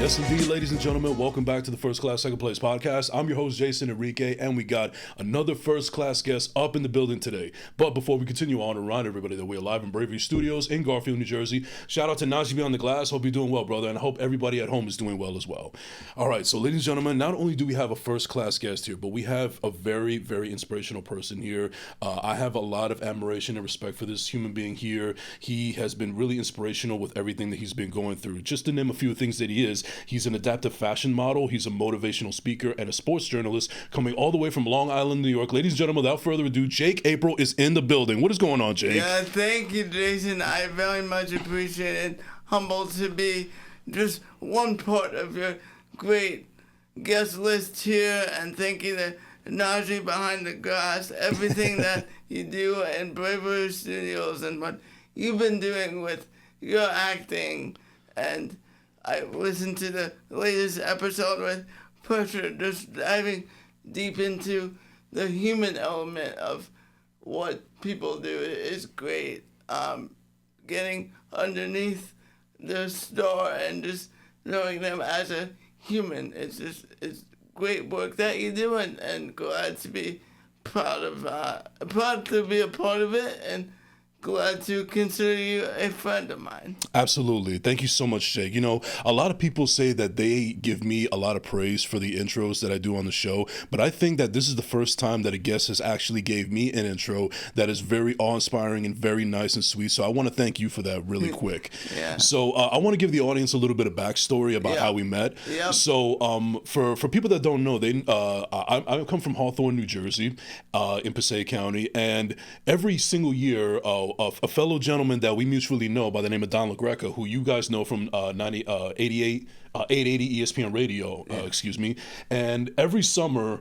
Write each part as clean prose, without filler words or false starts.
Yes, indeed, ladies and gentlemen, welcome back to the First Class, Second Place podcast. I'm your host, Jason Enrique, and we got another first class guest up in the building today. But before we continue, I want to remind everybody that we're live in Bravery Studios in Garfield, New Jersey. Shout out to Najee on the glass. Hope you're doing well, brother, and I hope everybody at home is doing well as well. All right, so ladies and gentlemen, not only do we have a first class guest here, but we have a very, very inspirational person here. I have a lot of admiration and respect for this human being here. He has been really inspirational with everything that he's been going through. Just to name a few things that he is, he's an adaptive fashion model, he's a motivational speaker, and a sports journalist coming all the way from Long Island, New York. Ladies and gentlemen, without further ado, Jake April is in the building. What is going on, Jake? Yeah, thank you, Jason. I very much appreciate it. Humbled to be just one part of your great guest list here, and thank you to Najee behind the glass, everything that you do in Bravery Studios and what you've been doing with your acting. And I listened to the latest episode with pleasure, just diving deep into the human element of what people do is great. Getting underneath the star and just knowing them as a human, it's great work that you do, and glad to be proud to be a part of it, and glad to consider you a friend of mine. Absolutely. Thank you so much, Jake. You know, a lot of people say that they give me a lot of praise for the intros that I do on the show, but I think that this is the first time that a guest has actually gave me an intro that is very awe-inspiring and very nice and sweet. So I want to thank you for that really quick. Yeah. So I want to give the audience a little bit of backstory about how we met. Yep. So for people that don't know, I come from Hawthorne, New Jersey, in Passaic County, and every single year, a fellow gentleman that we mutually know by the name of Don LaGreca, who you guys know from 880 ESPN Radio, excuse me, and every summer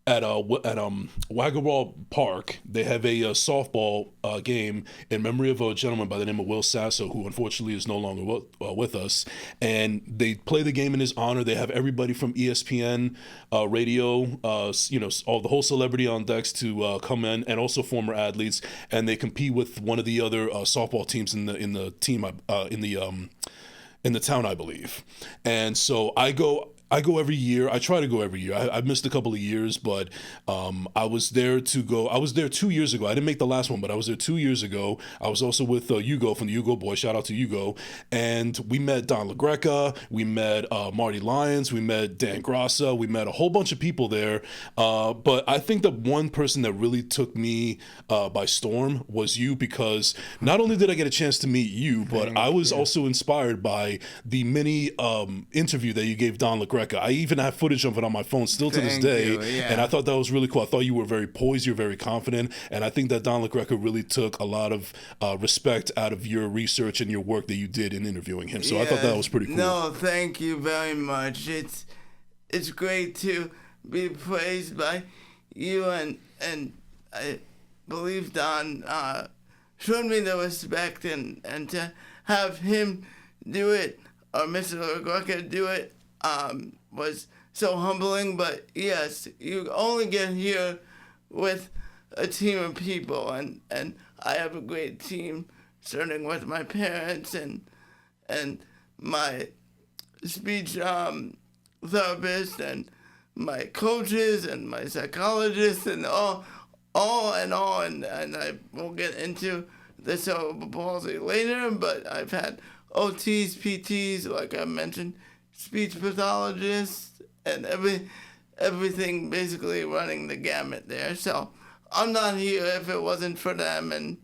at Waggaral Park, they have a softball game in memory of a gentleman by the name of Will Sasso, who unfortunately is no longer with us. And they play the game in his honor. They have everybody from ESPN Radio, all the whole celebrity on decks to come in, and also former athletes. And they compete with one of the other softball teams in the town, I believe. And so I go every year. I try to go every year. I've missed a couple of years, but I was there 2 years ago. I didn't make the last one, but I was there 2 years ago. I was also with Hugo from the Hugo Boys. Shout out to Hugo. And we met Don LaGreca. We met Marty Lyons. We met Dan Grassa. We met a whole bunch of people there. But I think the one person that really took me by storm was you, because not only did I get a chance to meet you, but I was also inspired by the mini interview that you gave Don LaGreca. I even have footage of it on my phone still to this day, and I thought that was really cool. I thought you were very poised, you're very confident, and I think that Don LaGreca really took a lot of respect out of your research and your work that you did in interviewing him. So I thought that was pretty cool. No, thank you very much. It's great to be praised by you, and I believe Don showed me the respect, and to have him do it, or Mr. LaGreca do it, was so humbling. But yes, you only get here with a team of people, and I have a great team, starting with my parents and my speech therapist and my coaches and my psychologists and all, and I will get into the cerebral palsy later, but I've had OTs, PTs, like I mentioned, speech pathologists, and everything basically running the gamut there. So I'm not here if it wasn't for them, and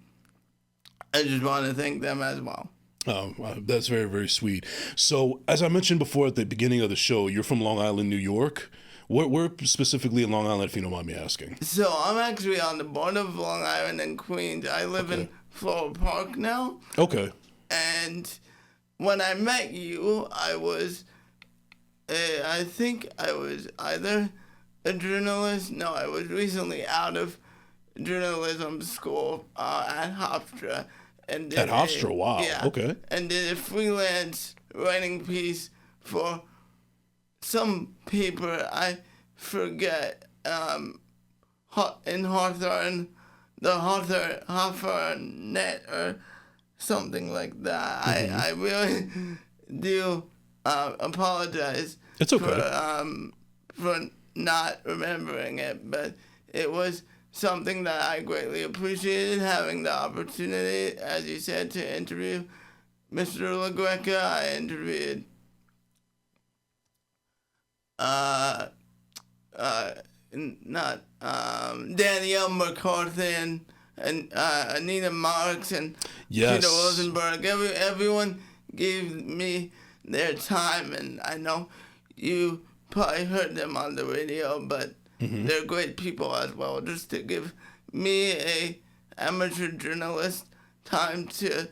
I just want to thank them as well. Oh, that's very, very sweet. So as I mentioned before at the beginning of the show, you're from Long Island, New York. Where specifically in Long Island, if you don't mind me asking? So I'm actually on the border of Long Island and Queens. I live in Floral Park now. Okay. And when I met you, I think I was either a journalist. No, I was recently out of journalism school at Hofstra. And at Hofstra, wow. Yeah. Okay. And did a freelance writing piece for some paper, I forget, in Hawthorne, the Hawthorne Net or something like that. I really do apologize It's okay. for not remembering it, but it was something that I greatly appreciated, having the opportunity, as you said, to interview Mr. LaGreca. I interviewed not Danielle McCarthy and Anita Marks and Yes. Peter Rosenberg. Everyone gave me their time, and I know you probably heard them on the radio, but they're great people as well. Just to give me, a amateur journalist, time to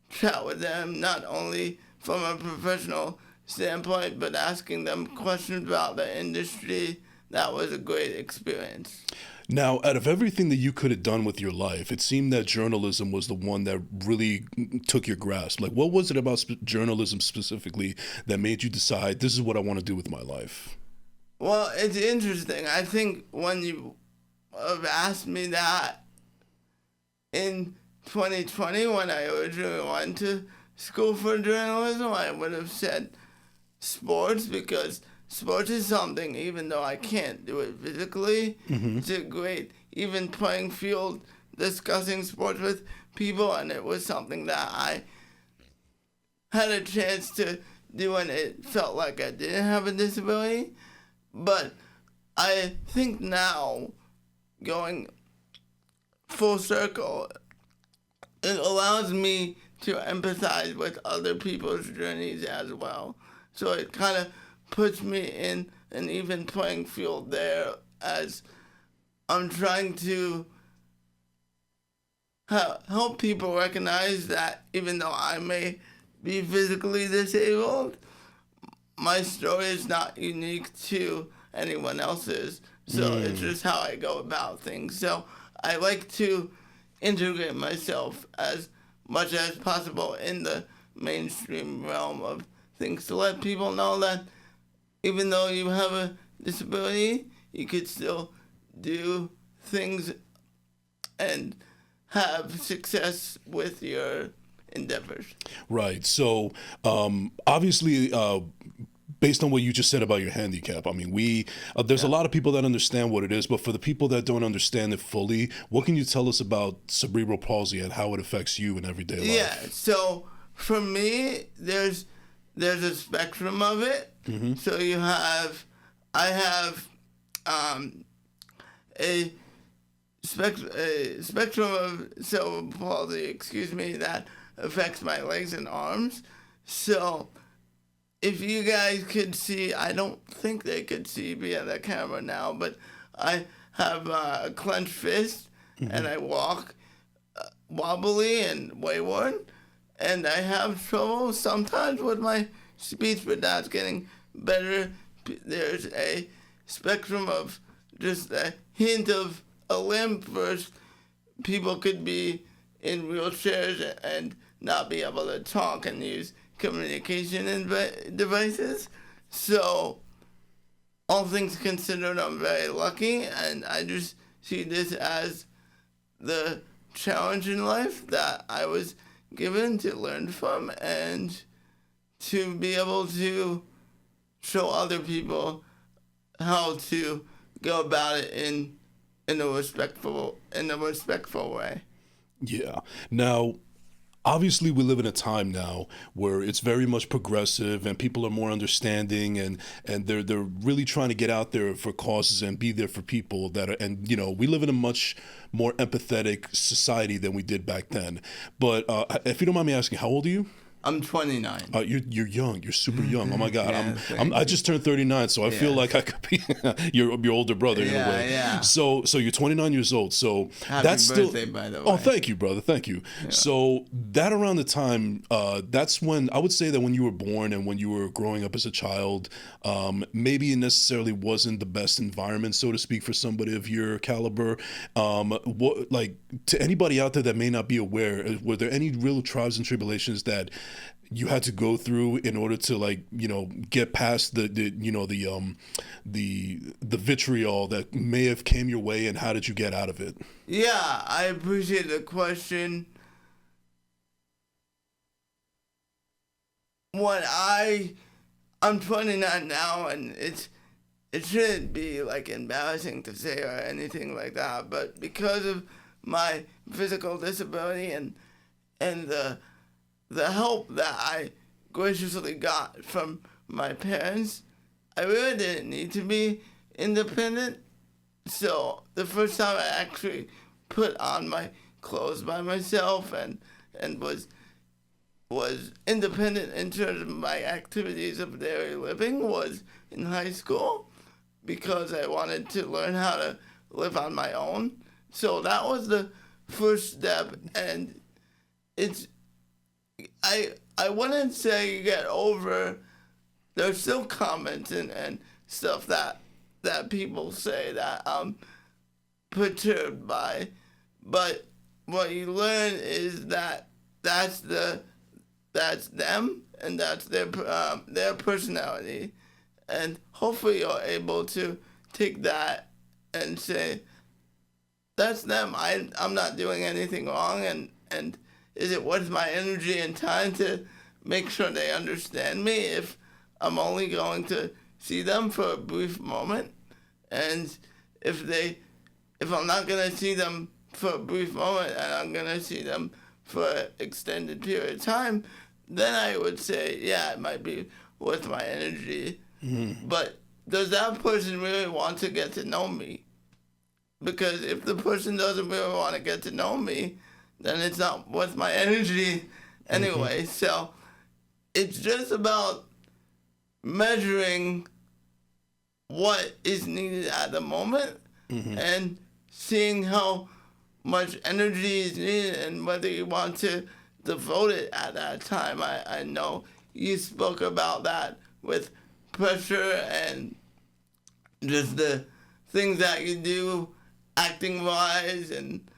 chat with them, not only from a professional standpoint, but asking them questions about the industry. That was a great experience. Now, out of everything that you could have done with your life, it seemed that journalism was the one that really took your grasp. Like, what was it about journalism specifically that made you decide, this is what I want to do with my life? Well, it's interesting. I think when you have asked me that in 2020, when I originally went to school for journalism, I would have said sports, because sports is something, even though I can't do it physically, it's a great, even playing field, discussing sports with people, and it was something that I had a chance to do, and it felt like I didn't have a disability. But I think now, going full circle, it allows me to empathize with other people's journeys as well. So it kind of puts me in an even playing field there, as I'm trying to help people recognize that even though I may be physically disabled, my story is not unique to anyone else's. So it's just how I go about things. So I like to integrate myself as much as possible in the mainstream realm of things, to let people know that even though you have a disability, you could still do things and have success with your endeavors. Right. So, obviously, based on what you just said about your handicap, I mean, there's a lot of people that understand what it is, but for the people that don't understand it fully, what can you tell us about cerebral palsy and how it affects you in everyday life? Yeah. So for me, there's a spectrum of it. So I have a spectrum of cerebral palsy, that affects my legs and arms. So if you guys could see, I don't think they could see via the camera now, but I have a clenched fist, and I walk wobbly and wayward, and I have trouble sometimes with my speech, but that's getting better. There's a spectrum of just a hint of a limp, versus people could be in wheelchairs and not be able to talk and use communication devices. So all things considered, I'm very lucky, and I just see this as the challenge in life that I was given to learn from, and to be able to show other people how to go about it in a respectful way. Yeah. Now, obviously, we live in a time now where it's very much progressive, and people are more understanding, and they're really trying to get out there for causes and be there for people that are, and we live in a much more empathetic society than we did back then. But if you don't mind me asking, how old are you? I'm 29. You're young. You're super young. Oh my God. Yeah, I just turned 39, so I feel like I could be your older brother in a way. Yeah. So you're 29 years old. So Happy that's birthday, still. by the way. Oh, thank you, brother. Thank you. Yeah. So that around the time, that's when I would say that when you were born and when you were growing up as a child, maybe it necessarily wasn't the best environment, so to speak, for somebody of your caliber. What, like, to anybody out there that may not be aware, were there any real trials and tribulations that you had to go through in order to get past the vitriol that may have came your way, and how did you get out of it? Yeah, I appreciate the question. What I I'm 29 now, and it shouldn't be like embarrassing to say or anything like that. But because of my physical disability and the help that I graciously got from my parents, I really didn't need to be independent. So the first time I actually put on my clothes by myself and was independent in terms of my activities of daily living was in high school, because I wanted to learn how to live on my own. So that was the first step, and it's I wouldn't say get over. There's still comments and stuff that people say that I'm perturbed by, but what you learn is that that's them, and that's their personality, and hopefully you're able to take that and say, that's them. I'm not doing anything wrong, and is it worth my energy and time to make sure they understand me if I'm only going to see them for a brief moment? And if I'm not gonna see them for a brief moment and I'm gonna see them for an extended period of time, then I would say, yeah, it might be worth my energy. Mm-hmm. But does that person really want to get to know me? Because if the person doesn't really want to get to know me, then it's not worth my energy anyway. Mm-hmm. So it's just about measuring what is needed at the moment, mm-hmm. and seeing how much energy is needed and whether you want to devote it at that time. I know you spoke about that with pressure and just the things that you do acting wise and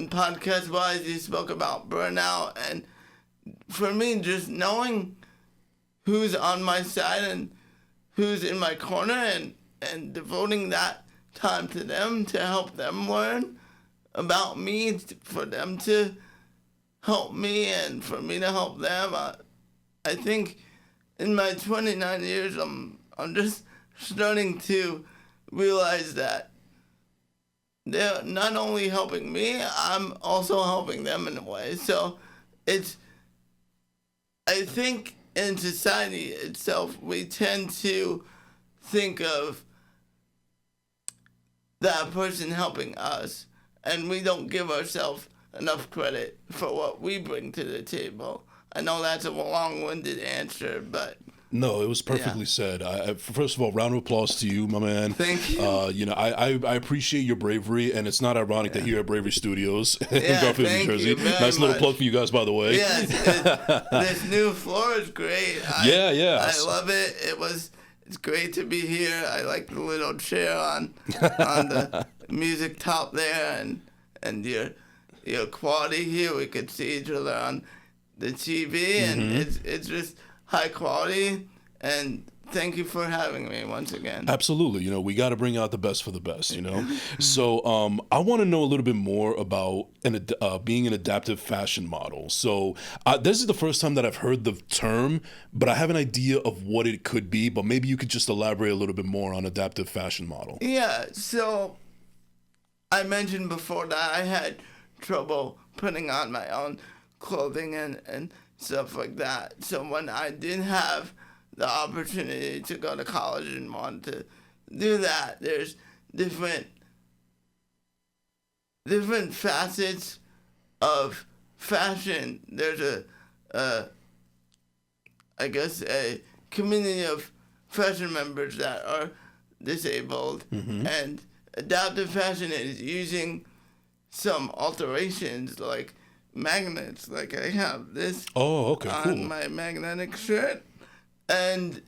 podcast wise. You spoke about burnout, and for me, just knowing who's on my side and who's in my corner, and devoting that time to them to help them learn about me, for them to help me and for me to help them. I think in my 29 years, I'm just starting to realize that they're not only helping me, I'm also helping them in a way. So I think in society itself, we tend to think of that person helping us, and we don't give ourselves enough credit for what we bring to the table. I know that's a long-winded answer, but no, it was perfectly said. First of all, round of applause to you, my man. Thank you. I appreciate your bravery, and it's not ironic that here at Bravery Studios in Yeah, Garfield, New Jersey. Nice little plug for you guys, by the way. Yes, this new floor is great. Yeah. I love it. It's great to be here. I like the little chair on the music top there, and your quality here. We could see each other on the TV, and mm-hmm. it's just high quality. And thank you for having me once again. Absolutely. We got to bring out the best for the best, So I want to know a little bit more about being an adaptive fashion model. So this is the first time that I've heard the term, but I have an idea of what it could be, but maybe you could just elaborate a little bit more on adaptive fashion model. Yeah, so I mentioned before that I had trouble putting on my own clothing and stuff like that. So when I did have the opportunity to go to college and want to do that, there's different facets of fashion. There's I guess a community of fashion members that are disabled, mm-hmm. and adaptive fashion is using some alterations like magnets, like I have this on cool. my magnetic shirt, and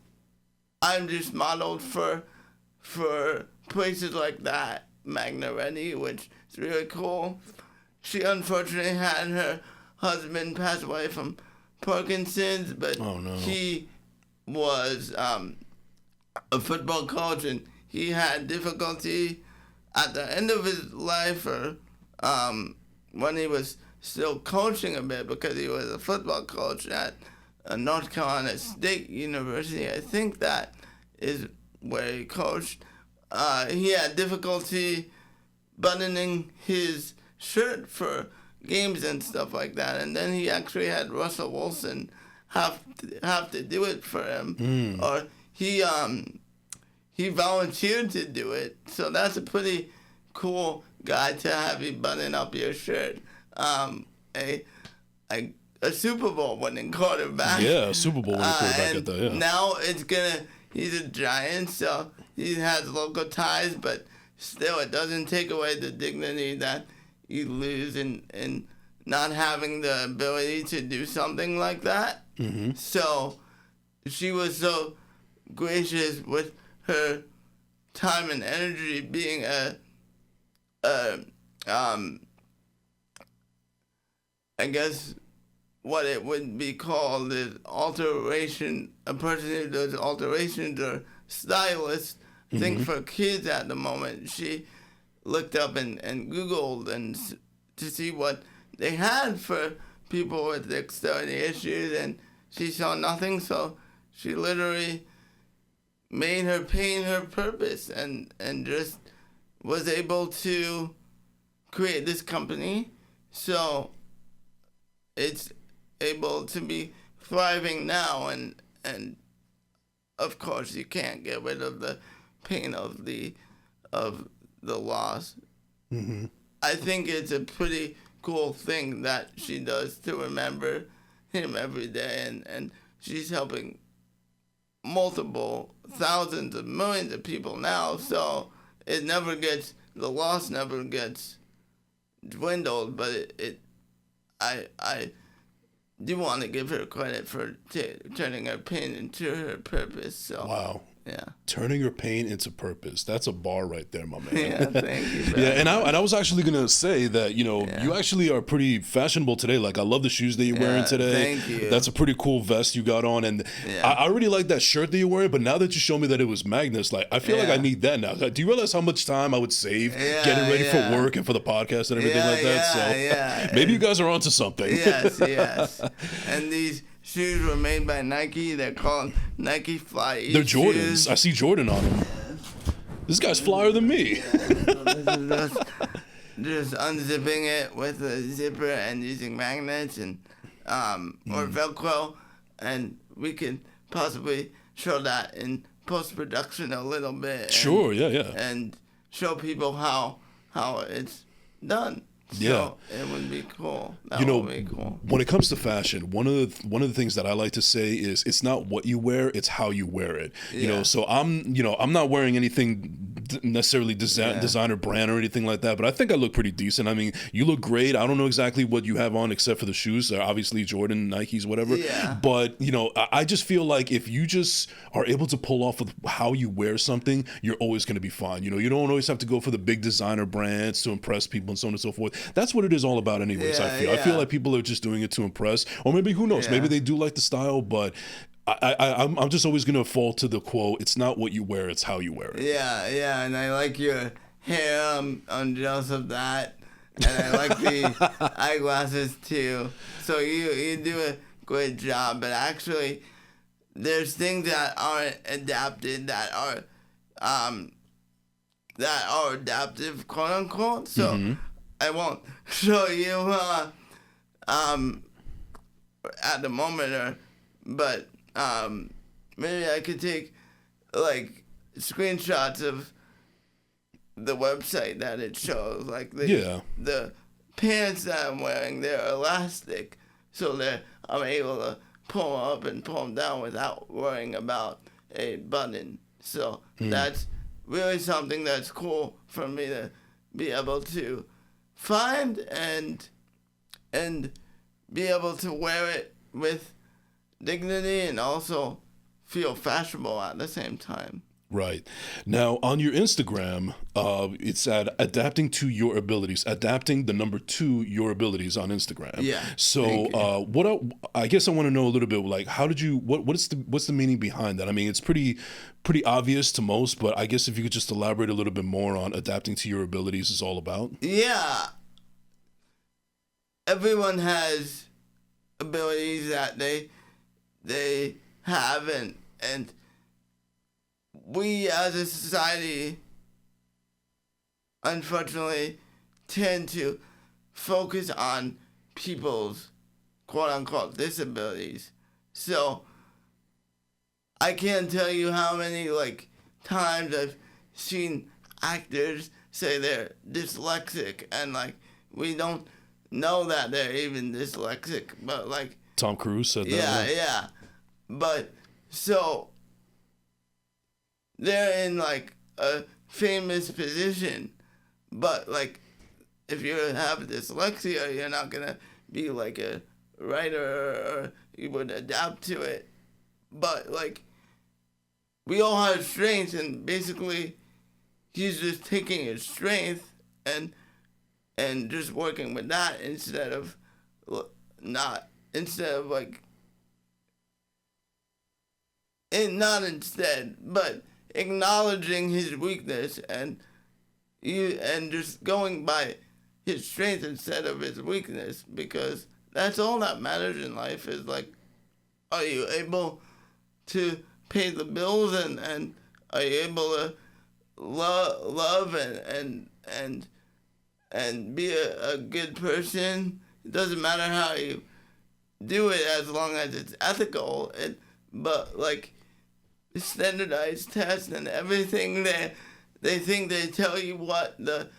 I'm just modeled for places like that. Magna Ready, which is really cool. She unfortunately had her husband pass away from Parkinson's, but he was a football coach, and he had difficulty at the end of his life, or when he was still coaching a bit, because he was a football coach at North Carolina State University. I think that is where he coached. He had difficulty buttoning his shirt for games and stuff like that, and then he actually had Russell Wilson have to do it for him, or he volunteered to do it. So that's a pretty cool guy to have you button up your shirt. A Super Bowl winning quarterback. Yeah, a Super Bowl winning quarterback at that. Yeah. Now he's a Giant, so he has local ties, but still, it doesn't take away the dignity that you lose in not having the ability to do something like that. Mm-hmm. So she was so gracious with her time and energy, being I guess what it would be called is a person who does alterations or stylist. I think for kids at the moment, she looked up and Googled and to see what they had for people with dexterity issues, and she saw nothing, so she literally made her pain her purpose and just was able to create this company. So it's able to be thriving now, and of course you can't get rid of the pain of the loss. Mm-hmm. I think it's a pretty cool thing that she does to remember him every day, and she's helping multiple thousands of millions of people now, so the loss never gets dwindled, but I do want to give her credit for turning her pain into her purpose. So wow. Yeah. Turning your pain into purpose. That's a bar right there, my man. Yeah, thank you. Yeah, and I was actually gonna say that, you actually are pretty fashionable today. Like, I love the shoes that you're wearing today. Thank you. That's a pretty cool vest you got on, and I already like that shirt that you're wearing. But now that you show me that it was Magnus, like, I feel like I need that now. Do you realize how much time I would save getting ready for work and for the podcast and everything like that? So maybe you guys are onto something. Yes. And these shoes were made by Nike. They're called Nike Fly East. They're Jordans. Shoes. I see Jordan on them. This guy's flyer than me. So this is just unzipping it with a zipper and using magnets and or Velcro, and we could possibly show that in post-production a little bit. Sure, yeah. And show people how it's done. So it would be cool. That would be cool. When it comes to fashion, one of the things that I like to say is it's not what you wear, it's how you wear it. So I'm not wearing anything necessarily designer brand or anything like that, but I think I look pretty decent. I mean, you look great. I don't know exactly what you have on except for the shoes. They're obviously Jordan, Nikes, whatever. Yeah. But I just feel like if you just are able to pull off with how you wear something, you're always going to be fine. You don't always have to go for the big designer brands to impress people and so on and so forth. That's what it is all about anyways. I feel like people are just doing it to impress, or maybe who knows, maybe they do like the style, but I'm just always gonna fall to the quote, it's not what you wear, it's how you wear it. Yeah, and I like your hair. I'm jealous of that, and I like the eyeglasses too. So you do a great job, but actually there's things that aren't adapted that are adaptive, quote unquote. So I won't show you at the moment, but maybe I could take like screenshots of the website that it shows, like the pants that I'm wearing. They're elastic, so I'm able to pull them up and pull them down without worrying about a button. So that's really something that's cool for me to be able to find and be able to wear it with dignity and also feel fashionable at the same time. Right. Now, on your Instagram, it's at adapting to your abilities, adapting the number to your abilities on Instagram. Yeah. So, I guess I want to know a little bit, like, how did you, what's the meaning behind that? I mean, it's pretty obvious to most, but I guess if you could just elaborate a little bit more on adapting to your abilities is all about. Yeah. Everyone has abilities that they they have, and we as a society unfortunately tend to focus on people's quote unquote disabilities. So I can't tell you how many like times I've seen actors say they're dyslexic, and like we don't know that they're even dyslexic, but like Tom Cruise said that. yeah. But so they're in like a famous position, but like if you have dyslexia, you're not gonna be like a writer, or you would adapt to it. But like we all have strengths, and basically he's just taking his strength and just working with that instead of but acknowledging his weakness and just going by his strength instead of his weakness, because that's all that matters in life is like, are you able to pay the bills, and are you able to love and be a good person? It doesn't matter how you do it as long as it's ethical. But like standardized tests and everything, they think they tell you what the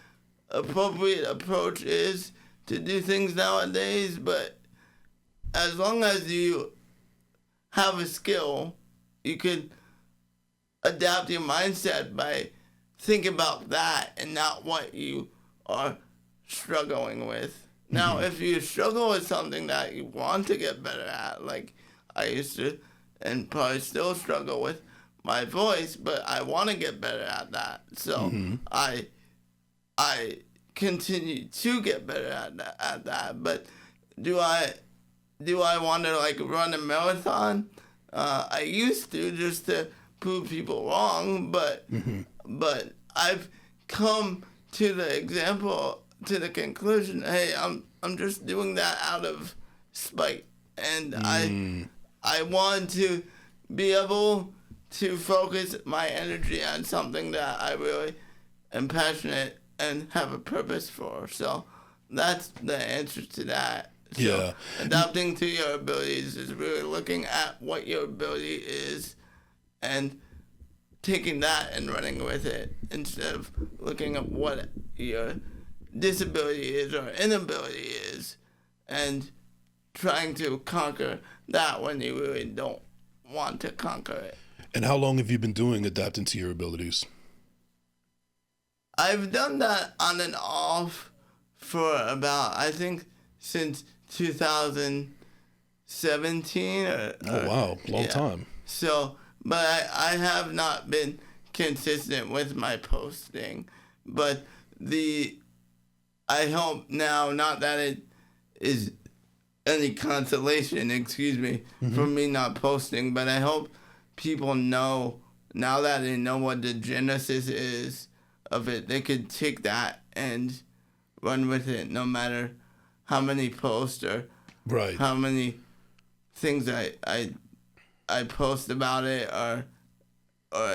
appropriate approach is to do things nowadays, but as long as you have a skill, you could adapt your mindset by thinking about that and not what you are struggling with. Now, if you struggle with something that you want to get better at, like I used to, and probably still struggle with my voice, but I want to get better at that. So I continue to get better at that. But do I want to like run a marathon? I used to, just to prove people wrong, but I've come to the conclusion, hey, I'm just doing that out of spite, and I want to be able to focus my energy on something that I really am passionate and have a purpose for. So that's the answer to that. So Yeah. adapting to your abilities is really looking at what your ability is and taking that and running with it, instead of looking at what your disability is or inability is and trying to conquer that when you really don't want to conquer it. And how long have you been doing adapting to your abilities? I've done that on and off for about, I think, since 2017. Oh, wow. Long time. So, but I have not been consistent with my posting. But I hope now, not that it is any consolation, for me not posting, but I hope people know, now that they know what the genesis is of it, they could take that and run with it, no matter how many posts or how many things I post about it or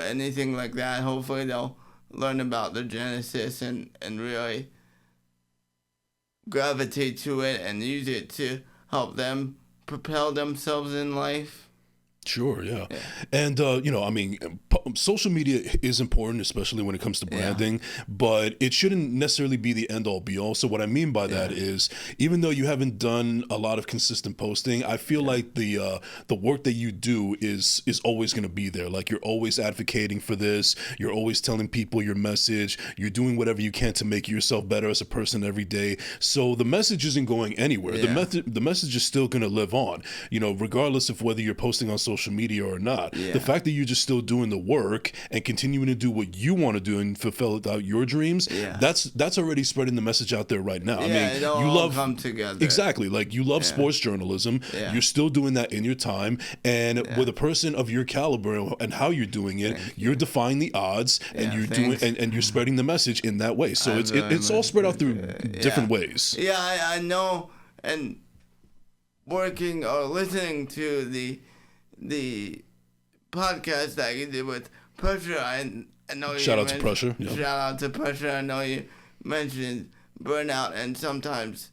anything like that. Hopefully they'll learn about the genesis and really gravitate to it and use it to help them propel themselves in life. Sure, yeah. And, social media is important, especially when it comes to branding, but it shouldn't necessarily be the end all be all. So what I mean by that is, even though you haven't done a lot of consistent posting, I feel like the work that you do is always going to be there. Like, you're always advocating for this. You're always telling people your message. You're doing whatever you can to make yourself better as a person every day. So the message isn't going anywhere. The message is still going to live on, regardless of whether you're posting on social media or not. The fact that you're just still doing the work and continuing to do what you want to do and fulfill out your dreams, that's already spreading the message out there right now. It all come together. Exactly. Like, you love sports journalism. You're still doing that in your time, and with a person of your caliber and how you're doing it, you're defying the odds, and you're doing and you're spreading the message in that way. So it's all spread out through different ways. I know, and working or listening to the the podcast that you did with Pressure. I know Shout you out to Pressure. Yeah. Shout out to Pressure. I know you mentioned burnout and sometimes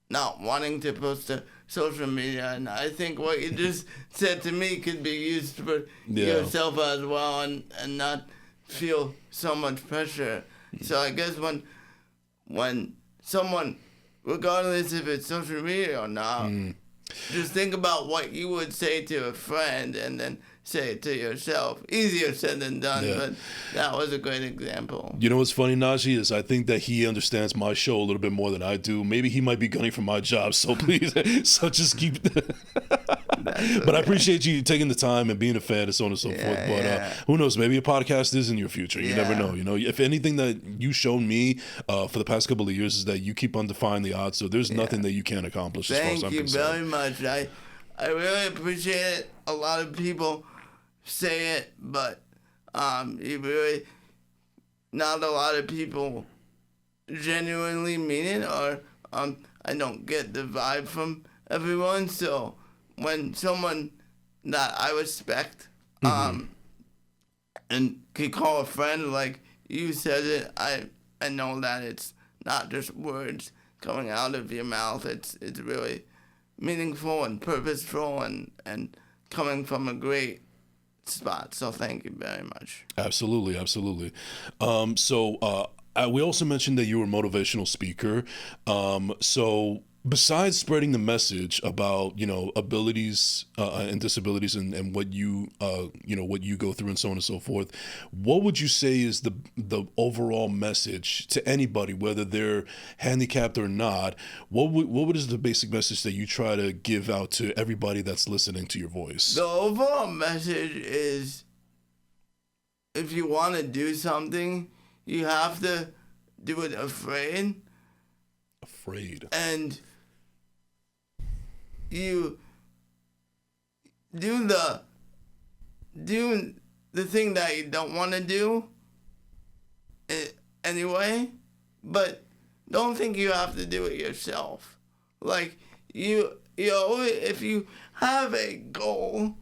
not wanting to post to social media, and I think what you just said to me could be used for yourself as well, and not feel so much pressure. So I guess when someone, regardless if it's social media or not, just think about what you would say to a friend and then say it to yourself. Easier said than done, but that was a great example. You know what's funny, Najee, is I think that he understands my show a little bit more than I do. Maybe he might be gunning for my job, so please, so just keep. But I appreciate you taking the time and being a fan and so on and so forth. But who knows? Maybe a podcast is in your future. You never know. You know, if anything that you've shown me for the past couple of years is that you keep on defying the odds. So there's nothing that you can't accomplish. As far as I'm concerned. Thank you very much. I really appreciate it. A lot of people say it, but you really, not a lot of people genuinely mean it, or I don't get the vibe from everyone. So when someone that I respect and can call a friend like you said it, I know that it's not just words coming out of your mouth. It's really meaningful and purposeful and coming from a great spot. So thank you very much. Absolutely. We also mentioned that you were a motivational speaker. So besides spreading the message about, you know, abilities and disabilities and what you what you go through and so on and so forth, what would you say is the overall message to anybody, whether they're handicapped or not? What is the basic message that you try to give out to everybody that's listening to your voice? The overall message is, if you want to do something, you have to do it afraid. And you do the thing that you don't want to do anyway, but don't think you have to do it yourself. Like you always, if you have a goal,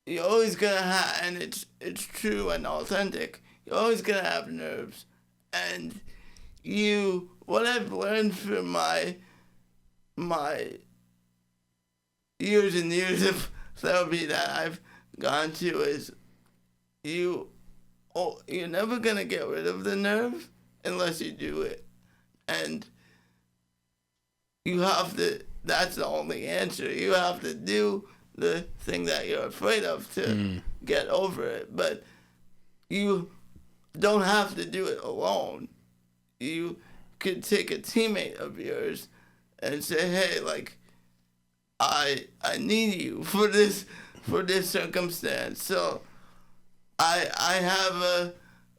you're always gonna have, and it's true and authentic, you're always gonna have nerves. And what I've learned from my years and years of therapy that I've gone to is you're never gonna get rid of the nerve unless you do it. And you have to, that's the only answer. You have to do the thing that you're afraid of to get over it. But you don't have to do it alone. You could take a teammate of yours and say, hey, like, I need you for this circumstance. So I have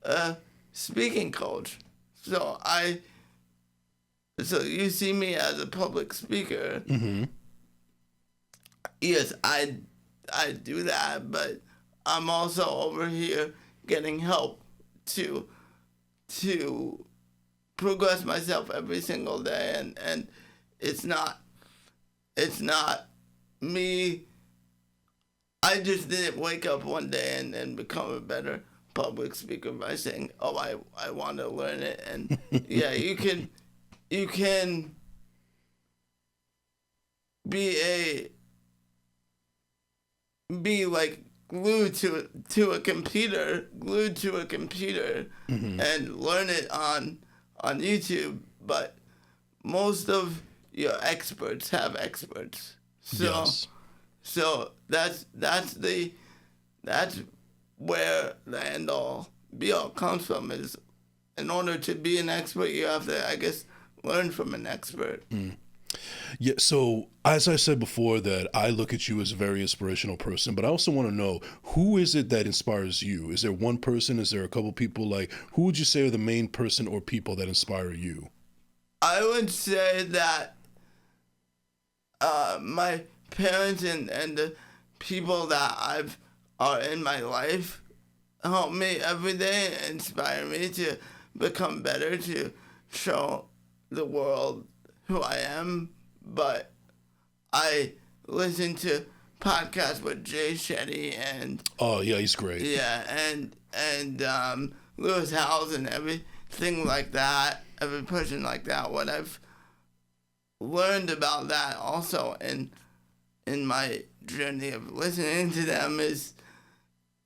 a speaking coach. So you see me as a public speaker. Yes, I do that, but I'm also over here getting help to progress myself every single day, and it's not me. I just didn't wake up one day and become a better public speaker by saying, oh, I want to learn it. And yeah, you can be like glued to a computer and learn it on YouTube, but most of your experts have experts. So that's where the end all be all comes from. Is in order to be an expert, you have to, I guess, learn from an expert. Yeah, so as I said before, that I look at you as a very inspirational person, but I also want to know, who is it that inspires you? Is there one person? Is there a couple people? Like, who would you say are the main person or people that inspire you? I would say that my parents and the people that are in my life help me every day, inspire me to become better, to show the world who I am. But I listen to podcast with Jay Shetty and Oh yeah, he's great. yeah, and Lewis Howes and everything like that, every person like that. What I've learned about that also in my journey of listening to them is,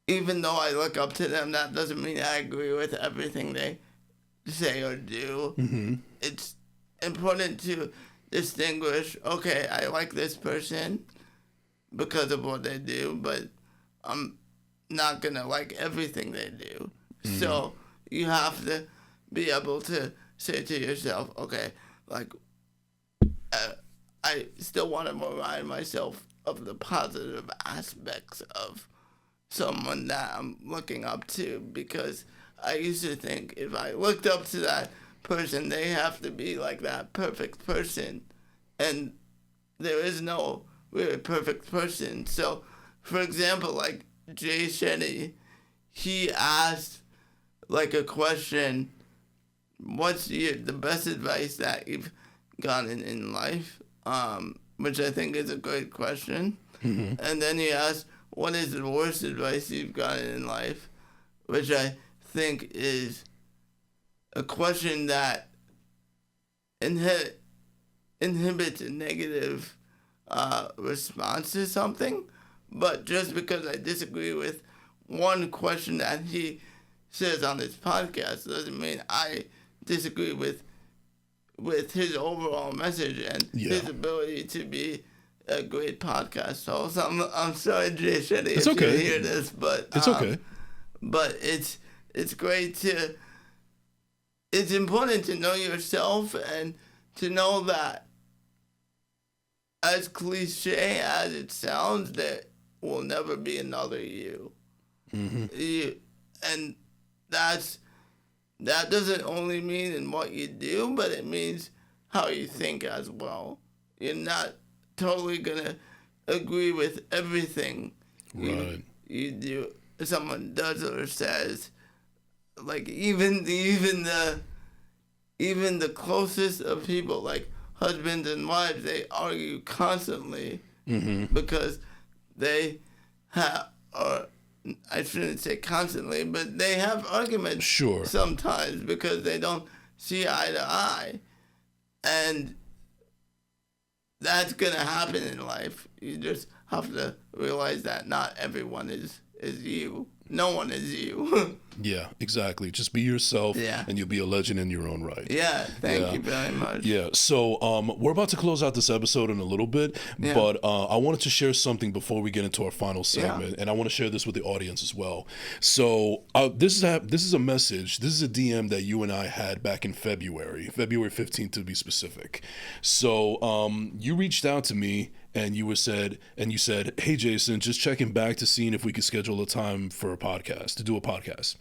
even though I look up to them, that doesn't mean I agree with everything they say or do. Mm-hmm. It's important to distinguish, okay, I like this person because of what they do, but I'm not gonna like everything they do. Mm-hmm. So you have to be able to say to yourself, okay, like, I still want to remind myself of the positive aspects of someone that I'm looking up to, because I used to think if I looked up to that person, they have to be like that perfect person, and there is no really perfect person. So, for example, like Jay Shetty, he asked like a question, what's the best advice that you've gotten in life? Which I think is a great question. Mm-hmm. And then he asked, what is the worst advice you've gotten in life? Which I think is a question that inhibits a negative response to something. But just because I disagree with one question that he says on his podcast doesn't mean I disagree with his overall message and his ability to be a great podcast host. I'm sorry, Jay Shetty, if you hear this, but it's okay. But it's great to. It's important to know yourself and to know that, as cliche as it sounds, there will never be another you. Mm-hmm. And that doesn't only mean in what you do, but it means how you think as well. You're not totally gonna agree with everything you do, someone does or says. Like even the closest of people, like husbands and wives, they argue constantly because they have, or I shouldn't say constantly, but they have arguments sometimes because they don't see eye to eye. And that's going to happen in life. You just have to realize that not everyone is you. No one is you. Yeah, exactly. Just be yourself, and you'll be a legend in your own right. Yeah, thank you very much. Yeah, so we're about to close out this episode in a little bit, but I wanted to share something before we get into our final segment, and I want to share this with the audience as well. So this is a message, this is a DM that you and I had back in February 15th to be specific. So you reached out to me, and you said, hey Jason, just checking back to seeing if we could schedule a time for a podcast, to do a podcast.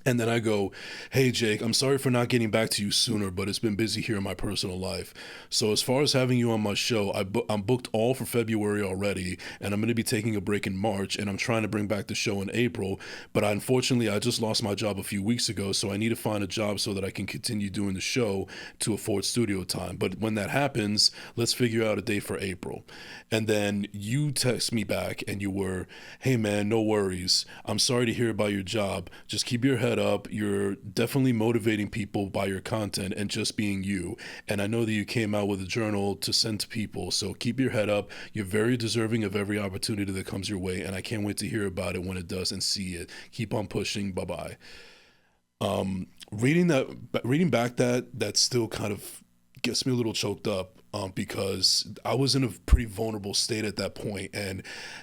And then I go, hey Jake, I'm sorry for not getting back to you sooner, but it's been busy here in my personal life. So as far as having you on my show, I'm booked all for February already, and I'm going to be taking a break in March, and I'm trying to bring back the show in April, but unfortunately I just lost my job a few weeks ago, so I need to find a job so that I can continue doing the show to afford studio time. But when that happens, let's figure out a date for April. And then you text me back, and you were, hey man, no worries. I'm sorry to hear about your job. Just keep your head up. You're definitely motivating people by your content and just being you. And I know that you came out with a journal to send to people, so keep your head up. You're very deserving of every opportunity that comes your way, and I can't wait to hear about it when it does and see it. Keep on pushing. Bye-bye. Reading back that still kind of gets me a little choked up. Because I was in a pretty vulnerable state at that point, and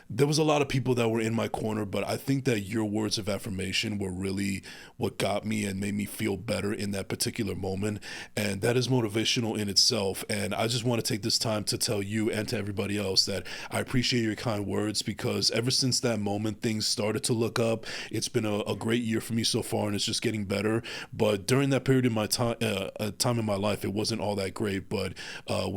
there was a lot of people that were in my corner, but I think that your words of affirmation were really what got me and made me feel better in that particular moment, and that is motivational in itself. And I just want to take this time to tell you and to everybody else that I appreciate your kind words, because ever since that moment, things started to look up. It's been a great year for me so far, and it's just getting better. But during that period in my time in my life, it wasn't all that great, but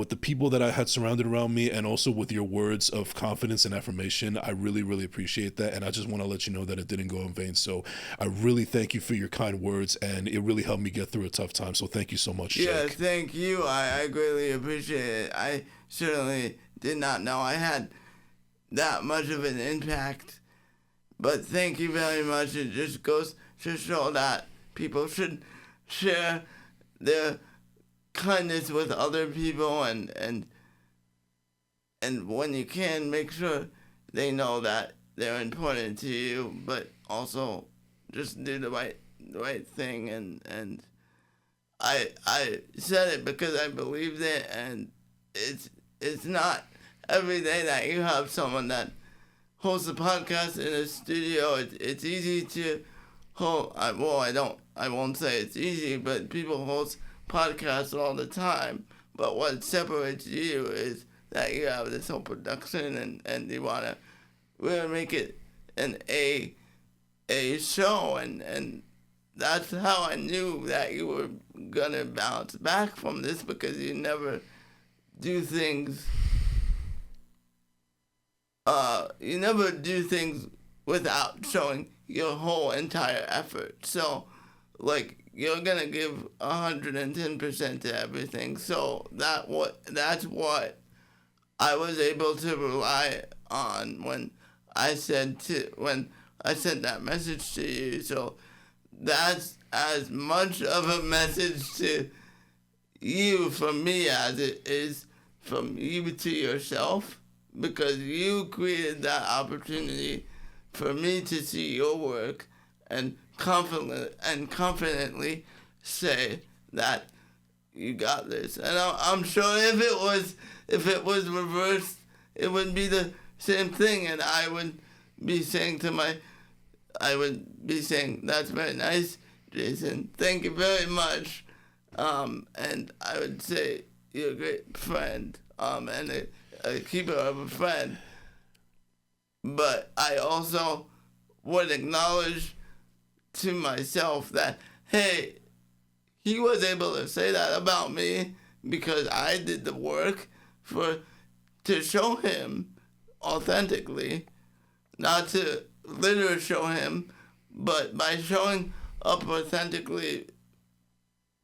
with the people that I had surrounded around me, and also with your words of confidence and affirmation, I really, really appreciate that. And I just want to let you know that it didn't go in vain. So I really thank you for your kind words, and it really helped me get through a tough time. So thank you so much, Jake. Yeah, thank you. I greatly appreciate it. I certainly did not know I had that much of an impact. But thank you very much. It just goes to show that people should share their kindness with other people, and when you can, make sure they know that they're important to you, but also just do the right thing. And I said it because I believed it, and it's not every day that you have someone that hosts a podcast in a studio. It's easy to hold. I won't say it's easy, but people host podcasts all the time. But what separates you is that you have this whole production, and you want to really make it an A show, and that's how I knew that you were gonna bounce back from this, because you never do things. You never do things without showing your whole entire effort. So, like, you're gonna give 110% to everything. So that's what I was able to rely on when I sent that message to you. So that's as much of a message to you from me as it is from you to yourself, because you created that opportunity for me to see your work and confidently say that you got this. And I'm sure if it was reversed, it would be the same thing, and I would be saying that's very nice, Jason. Thank you very much. And I would say you're a great friend, and a keeper of a friend. But I also would acknowledge to myself that, hey, he was able to say that about me because I did the work to show him authentically, not to literally show him, but by showing up authentically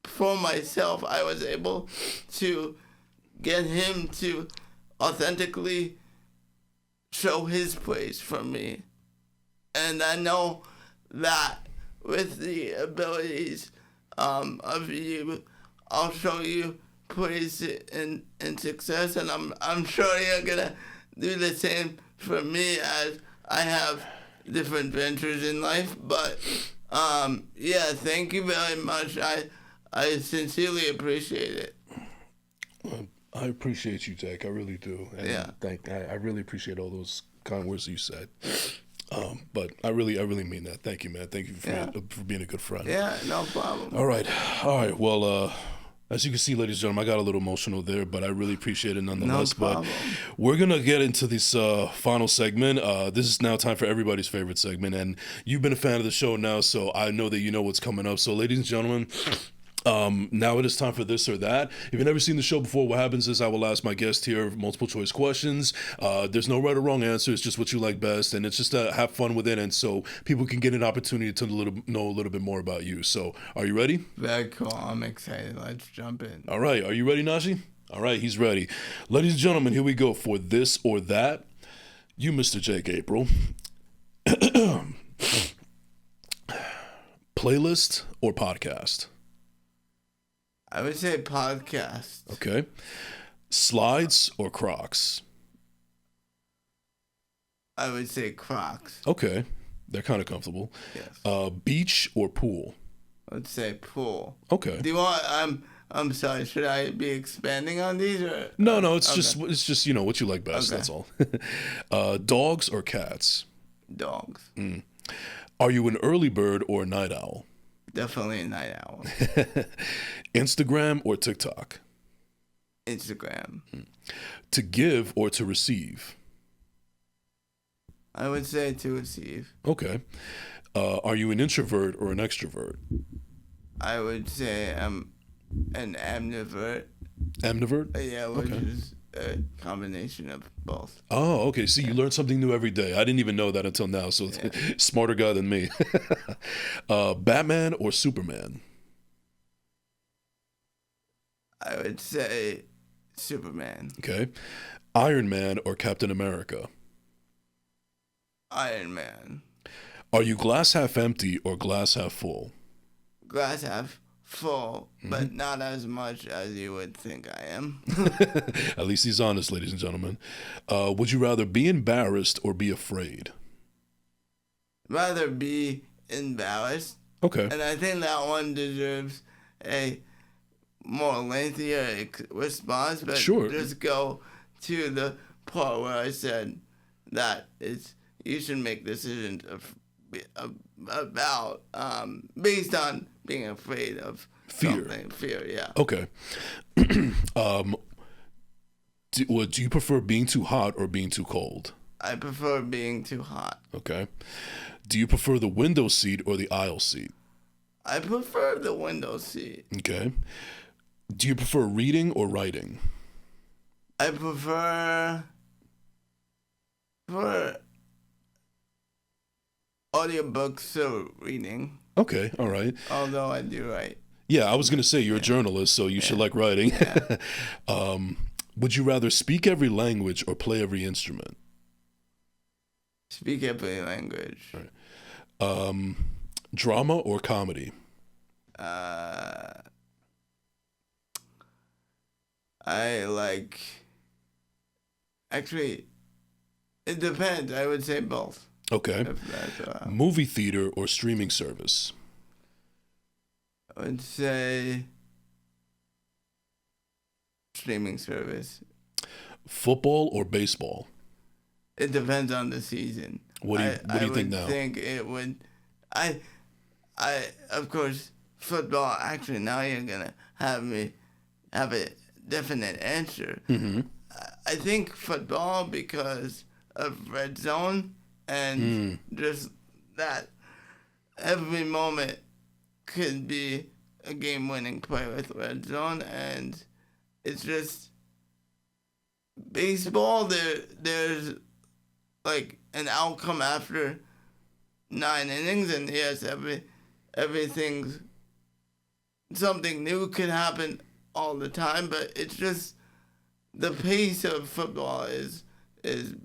for myself, I was able to get him to authentically show his praise for me. And I know that with the abilities of you, I'll show you praise and success, and I'm sure you're gonna do the same for me as I have different ventures in life. But yeah, thank you very much. I sincerely appreciate it. I appreciate you, Jack. I really do. And yeah. I really appreciate all those kind words that you said. But I really mean that. Thank you, man. Thank you for being a good friend. Yeah, no problem. All right. Well, as you can see, ladies and gentlemen, I got a little emotional there, but I really appreciate it nonetheless. No problem. But we're going to get into this final segment. This is now time for everybody's favorite segment, and you've been a fan of the show now, so I know that you know what's coming up. So, ladies and gentlemen, now it is time for this or that. If you've never seen the show before, what happens is I will ask my guest here multiple choice questions. There's no right or wrong answer. It's just what you like best, and it's just to have fun with it, and so people can get an opportunity to know a little bit more about you. So, are you ready? Very cool. I'm excited. Let's jump in. All right. Are you ready, Najee? All right. He's ready. Ladies and gentlemen, here we go for this or that. You, Mr. Jake April. Playlist or podcast? I would say podcast. Okay. Slides or Crocs? I would say Crocs. Okay. They're kind of comfortable. Yes. Beach or pool? I would say pool. Okay. Do you want? I'm sorry. Should I be expanding on these or? No. It's just what you like best. Okay. That's all. Dogs or cats? Dogs. Are you an early bird or a night owl? Definitely a night owl. Instagram or TikTok? Instagram. To give or to receive? I would say to receive. Okay. Are you an introvert or an extrovert? I would say I'm an ambivert. Ambivert? Yeah, which is a combination of both. Oh, okay. See, you learn something new every day. I didn't even know that until now, so smarter guy than me. Batman or Superman? I would say Superman. Okay. Iron Man or Captain America? Iron Man. Are you glass half empty or glass half full? Glass half full, but not as much as you would think I am. At least he's honest, ladies and gentlemen. Would you rather be embarrassed or be afraid? Rather be embarrassed. Okay. And I think that one deserves a more lengthier response, but Sure. just go to the part where I said that you should make decisions about based on being afraid of Fear. something. Fear, yeah. Okay. Do you prefer being too hot or being too cold? I prefer being too hot. Okay. Do you prefer the window seat or the aisle seat? I prefer the window seat. Okay. Do you prefer reading or writing? I prefer audiobooks to reading, Okay, all right. although I do write. Yeah, I was going to say you're a journalist, so you should like writing. Yeah. Would you rather speak every language or play every instrument? Speak every language. Drama or comedy? I like. Actually, it depends. I would say both. Okay. If that's Movie theater or streaming service? I would say streaming service. Football or baseball? It depends on the season. What do you think now? I think it would. I of course football. Actually, now you're gonna have me have a definite answer. Mm-hmm. I think football because of red zone and just that every moment could be a game-winning play with red zone, and it's just baseball. There's like an outcome after 9 innings, and yes, everything's something new can happen all the time, but it's just the pace of football is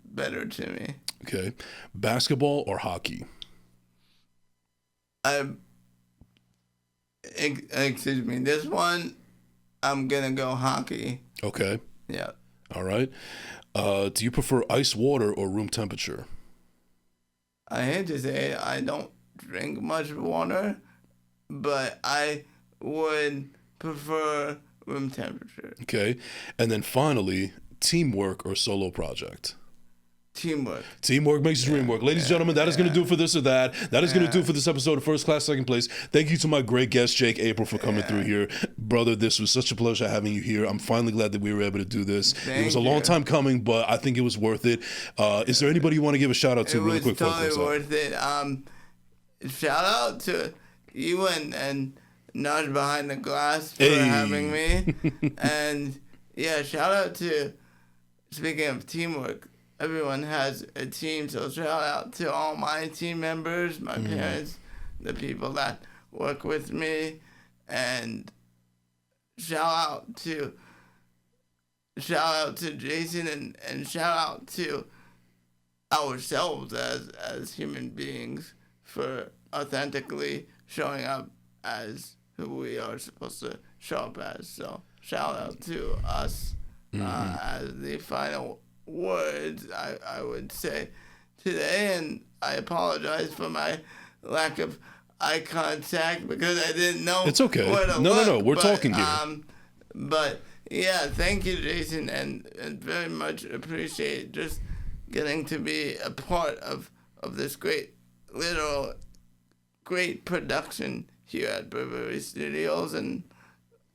better to me. Okay. Basketball or hockey? Excuse me. This one, I'm gonna go hockey. Okay. Yeah. All right. Do you prefer ice water or room temperature? I hate to say it, I don't drink much water, but I would prefer room temperature. Okay. And then finally, teamwork or solo project? Teamwork. Teamwork makes the dream work. Ladies and gentlemen, that is going to do it for this or that. That is going to do it for this episode of First Class, Second Place. Thank you to my great guest, Jake April, for coming through here. Brother, this was such a pleasure having you here. I'm finally glad that we were able to do this. It was a long time coming, but I think it was worth it. Is there anybody you want to give a shout out to really quick? It was totally worth it. Shout out to you and Nudge Behind the Glass for having me. And yeah, shout out to, speaking of teamwork, everyone has a team, so shout out to all my team members, my parents, the people that work with me, and shout out to Jason and shout out to ourselves as human beings for authentically showing up as who we are supposed to show up as. So shout out to us as the final words I would say today, and I apologize for my lack of eye contact because I didn't know. It's okay. Where to No, look, we're talking here. But yeah, thank you, Jason, and very much appreciate just getting to be a part of this great production here at Burberry Studios. And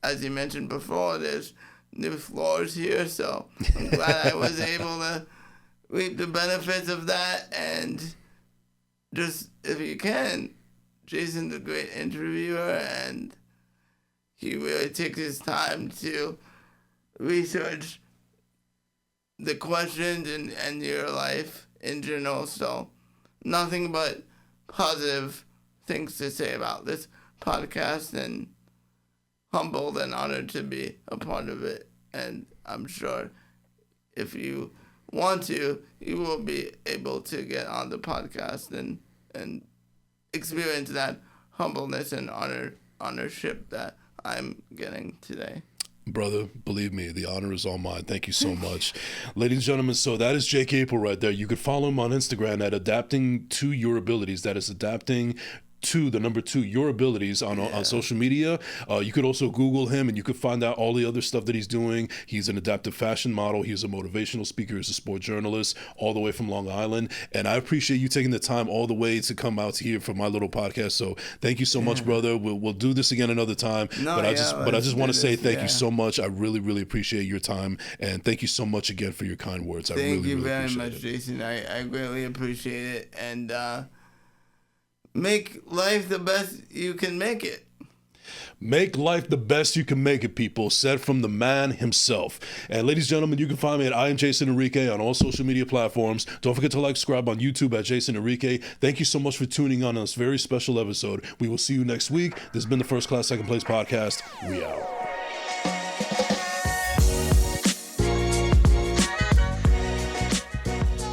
as you mentioned before, there's new floors here, so I'm glad I was able to reap the benefits of that. And just, if you can, Jason's a great interviewer, and he really takes his time to research the questions and your life in general. So nothing but positive things to say about this podcast, and humbled and honored to be a part of it. And I'm sure if you want to, you will be able to get on the podcast and experience that humbleness and ownership that I'm getting today. Brother, believe me, the honor is all mine. Thank you so much. Ladies and gentlemen, so that is Jake April right there. You could follow him on Instagram at Adapting to Your Abilities. That is Adapting to the number 2 your abilities on social media. You could also Google him and you could find out all the other stuff that he's doing. He's an adaptive fashion model. He's a motivational speaker. He's a sport journalist all the way from Long Island. And I appreciate you taking the time all the way to come out here for my little podcast. So thank you so much, brother. We'll do this again another time. But I just want to say thank you so much. I really, really appreciate your time. And thank you so much again for your kind words. Thank you very much, Jason. I greatly appreciate it. And make life the best you can make it. Make life the best you can make it, people. Said from the man himself. And ladies and gentlemen, you can find me at I am Jason Enrique on all social media platforms. Don't forget to like, subscribe on YouTube at Jason Enrique. Thank you so much for tuning on this very special episode. We will see you next week. This has been the First Class Second Place podcast. We out.